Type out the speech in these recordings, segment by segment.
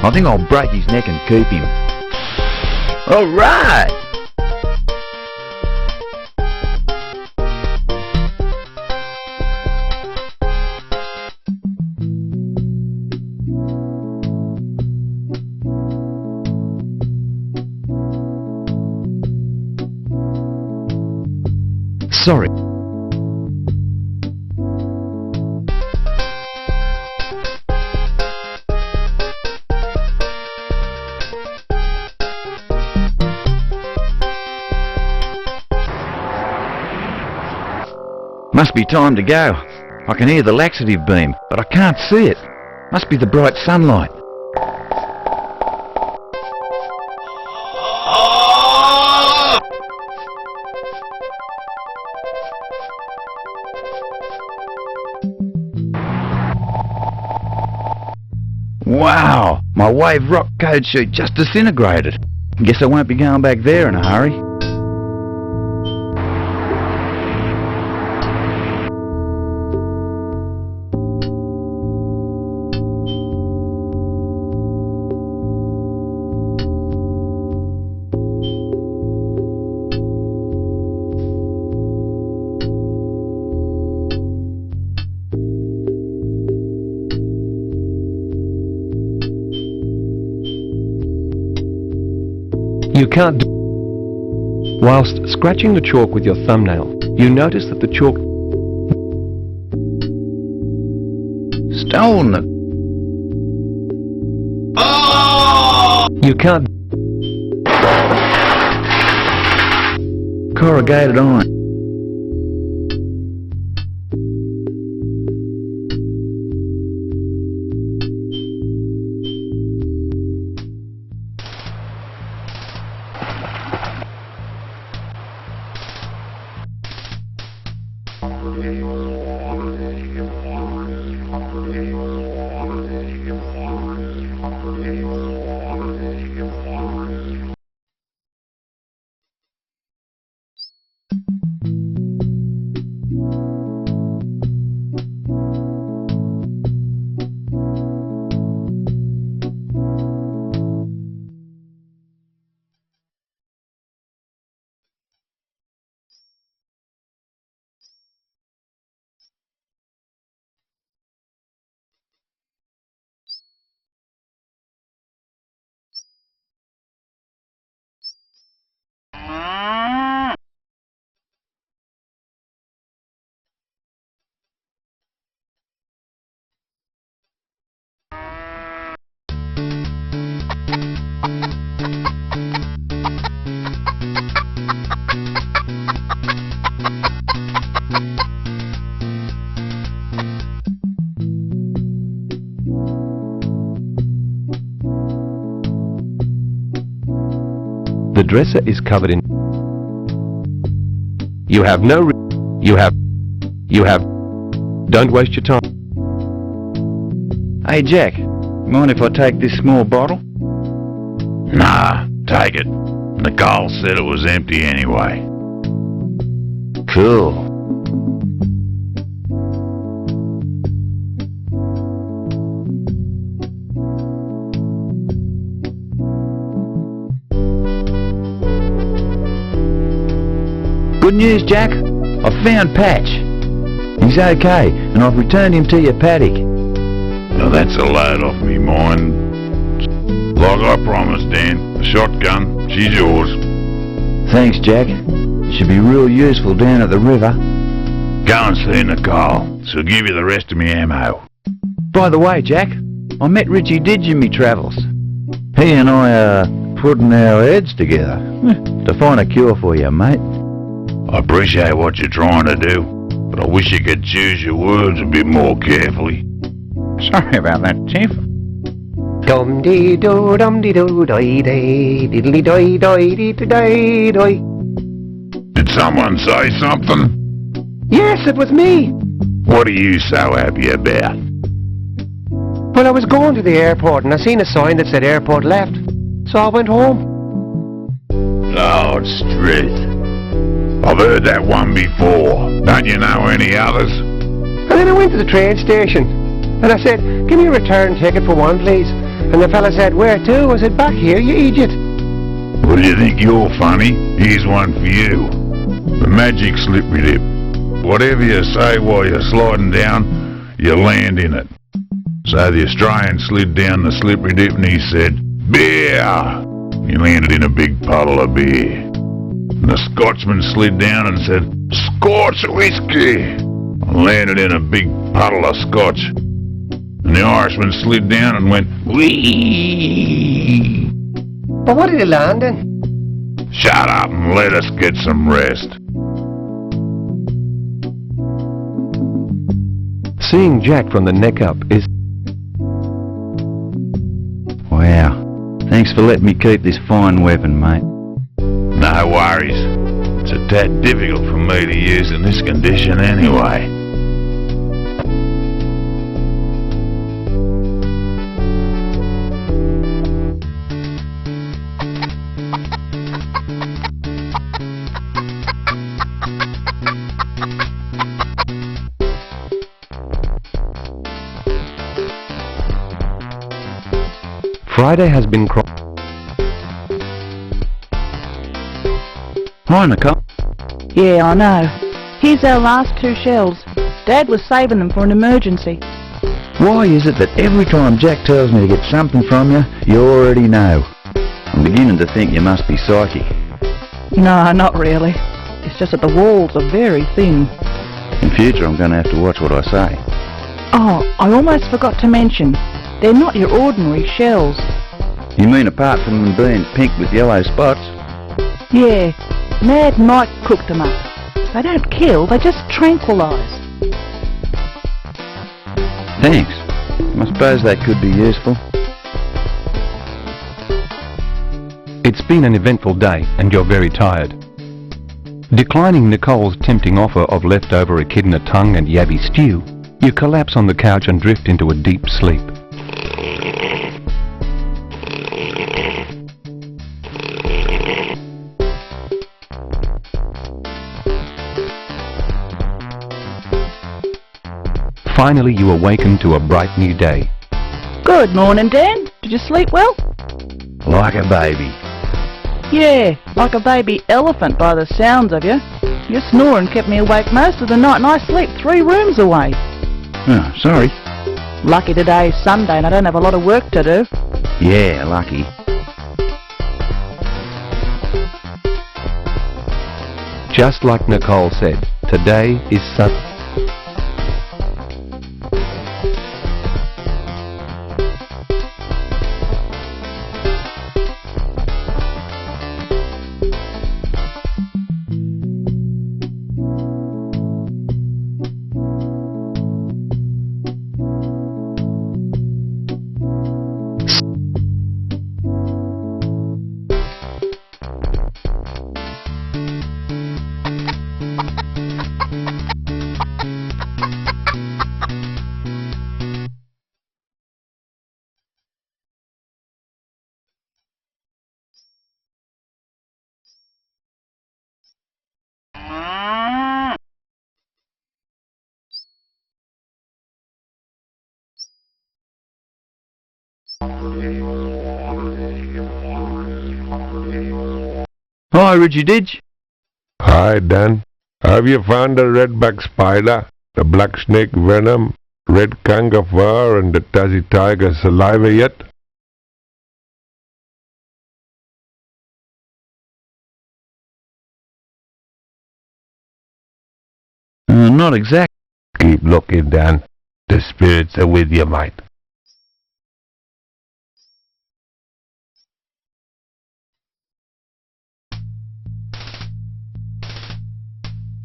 I think I'll break his neck and keep him. All right! Sorry. Must be time to go. I can hear the laxative beam, but I can't see it. Must be the bright sunlight. Wow! My wave rock code sheet just disintegrated. Guess I won't be going back there in a hurry. You can't do. Whilst scratching the chalk with your thumbnail, you notice that the chalk Stolen it. you can't Corrugated iron. The dresser is covered in. You have no. You have. Don't waste your time. Hey Jack, mind if I take this small bottle? Nah, take it. Nicole said it was empty anyway. Cool. Good news, Jack. I've found Patch. He's okay, and I've returned him to your paddock. Now that's a load off me mind. Like I promised, Dan, the shotgun, she's yours. Thanks, Jack. It should be real useful down at the river. Go and see Nicole. She'll give you the rest of me ammo. By the way, Jack, I met Richie Didge in me travels. He and I are putting our heads together to find a cure for you, mate. I appreciate what you're trying to do, but I wish you could choose your words a bit more carefully. Sorry about that, Chief. Dum dee do dum dee do doi day diddly doi doi dee doi doi. Did someone say something? Yes, it was me. What are you so happy about? Well, I was going to the airport and I seen a sign that said airport left, so I went home. Lord Strith. I've heard that one before. Don't you know any others? And then I went to the train station and I said, give me a return ticket for one, please. And the fella said, "Where to?" I said, "Back here, you idiot." Well, you think you're funny? Here's one for you. The magic slippery dip. Whatever you say while you're sliding down, you land in it. So the Australian slid down the slippery dip and he said, "Beer!" He landed in a big puddle of beer. And the Scotsman slid down and said, "Scotch whiskey!" and landed in a big puddle of scotch. And the Irishman slid down and went, "Whee!" But what did he land in? Shut up and let us get some rest. Seeing Jack from the neck up is... Wow. Thanks for letting me keep this fine weapon, mate. No worries. It's a tad difficult for me to use in this condition anyway. Friday has been Hi, Nicole. Yeah, I know. Here's our last 2 shells. Dad was saving them for an emergency. Why is it that every time Jack tells me to get something from you, you already know? I'm beginning to think you must be psychic. No, not really. It's just that the walls are very thin. In future, I'm going to have to watch what I say. Oh, I almost forgot to mention, they're not your ordinary shells. You mean apart from them being pink with yellow spots? Yeah, Mad Mike cooked them up. They don't kill, they just tranquilise. Thanks. I suppose that could be useful. It's been an eventful day and you're very tired. Declining Nicole's tempting offer of leftover echidna tongue and yabby stew, you collapse on the couch and drift into a deep sleep. Finally you awaken to a bright new day. Good morning, Dan. Did you sleep well? Like a baby. Yeah, like a baby elephant by the sounds of you. Your snoring kept me awake most of the night and I sleep 3 rooms away. Oh, sorry. Lucky today's Sunday and I don't have a lot of work to do. Yeah, lucky. Just like Nicole said, today is Sunday. Hi, Richie Didge. Hi, Dan. Have you found the redback spider, the black snake venom, red Kookaburra and the Tassie tiger saliva yet? Not exactly. Keep looking, Dan. The spirits are with you, mate.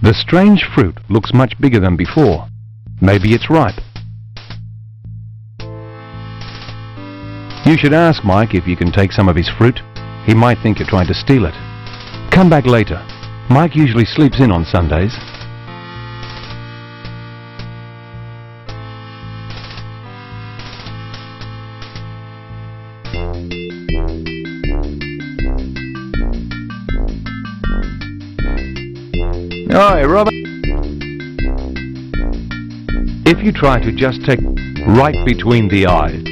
The strange fruit looks much bigger than before. Maybe it's ripe. You should ask Mike if you can take some of his fruit. He might think you're trying to steal it. Come back later. Mike usually sleeps in on Sundays. Hi, Robert. If you try to just take right between the eyes,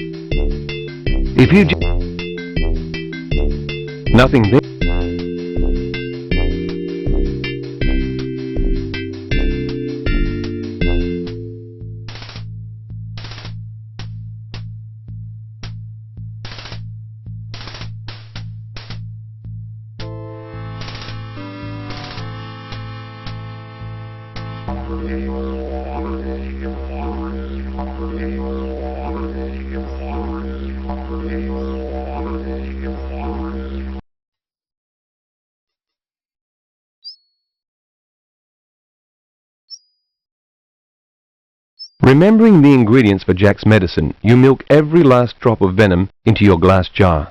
If you nothing there. Remembering the ingredients for Jack's medicine, you milk every last drop of venom into your glass jar.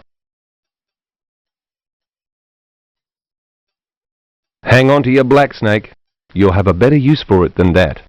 Hang on to your black snake. You'll have a better use for it than that.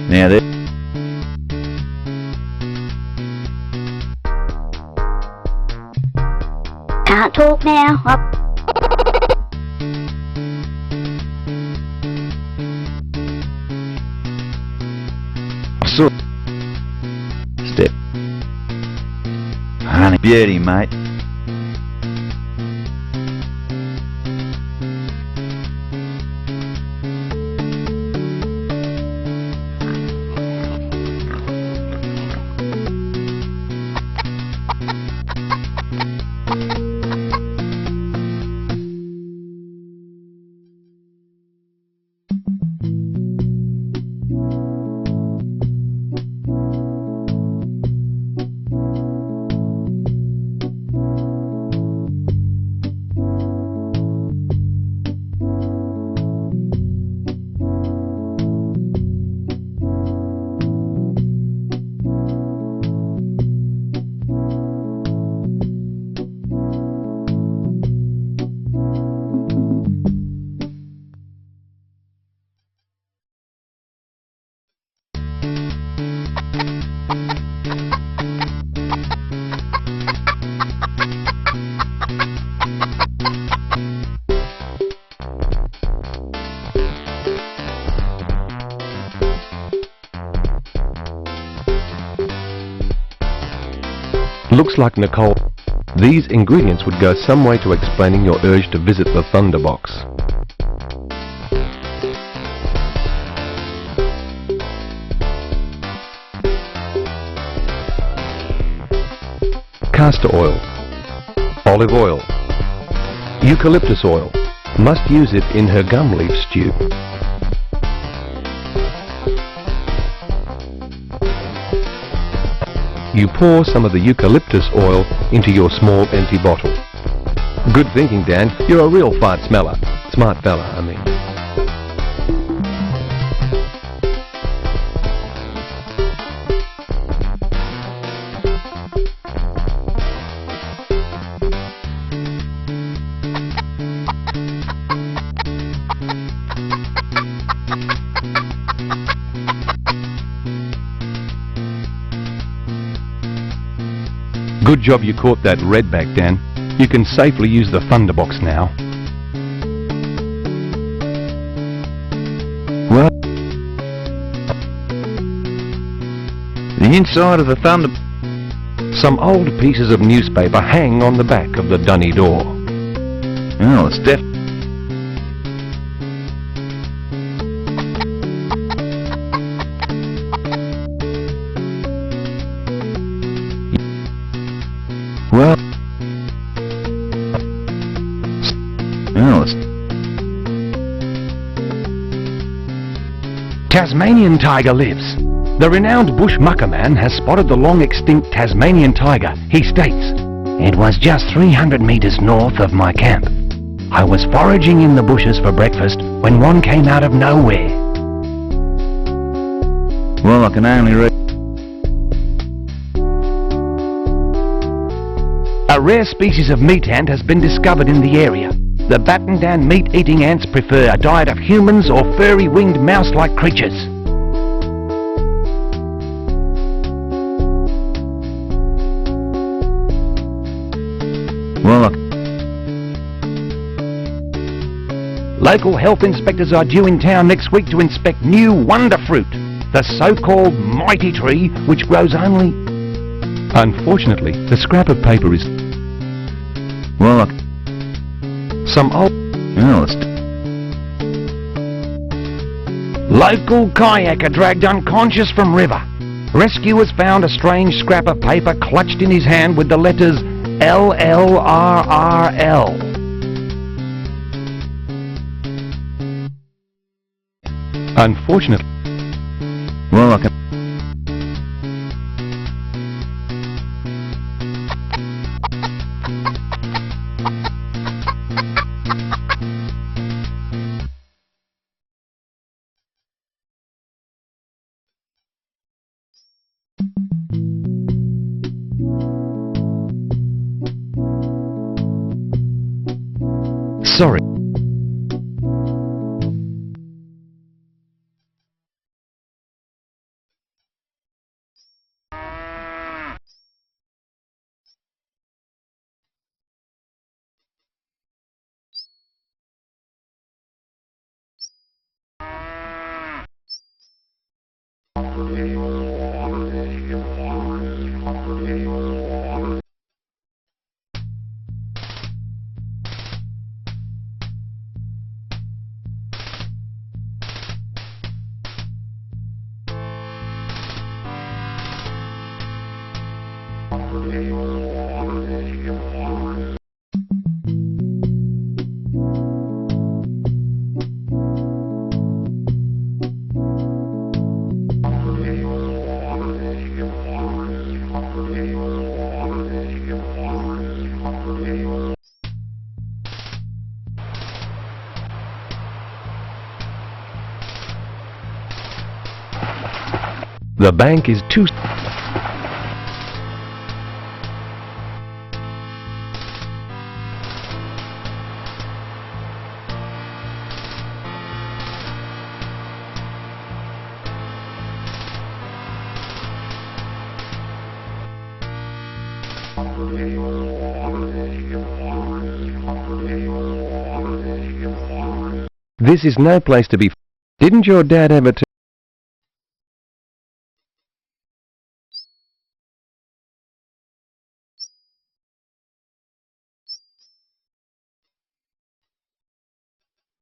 Now that Can't talk now. so step, honey, beauty, mate. Looks like Nicole. These ingredients would go some way to explaining your urge to visit the Thunderbox. Castor oil, olive oil, eucalyptus oil. Must use it in her gum leaf stew. You pour some of the eucalyptus oil into your small empty bottle. Good thinking, Dan. You're a real fart smeller. Smart fella, I mean. Good job you caught that redback, Dan. You can safely use the Thunderbox now. Well, the inside of the thunder... Some old pieces of newspaper hang on the back of the dunny door. Oh, it's def... Well... Oh, it's... Tasmanian tiger lives. The renowned bush mucker man has spotted the long-extinct Tasmanian tiger. He states, "It was just 300 metres north of my camp. I was foraging in the bushes for breakfast when one came out of nowhere." Well, I can only read. A rare species of meat ant has been discovered in the area. The batten-down meat-eating ants prefer a diet of humans or furry-winged mouse-like creatures. Well, Local health inspectors are due in town next week to inspect new wonder fruit, the so-called mighty tree which grows only... Unfortunately, the scrap of paper is... well, Some old... well, it's... Local kayaker dragged unconscious from river. Rescuers found a strange scrap of paper clutched in his hand with the letters LLRRL. Unfortunately, well, I can... sorry. The bank is too... This is no place to be... Didn't your dad ever tell...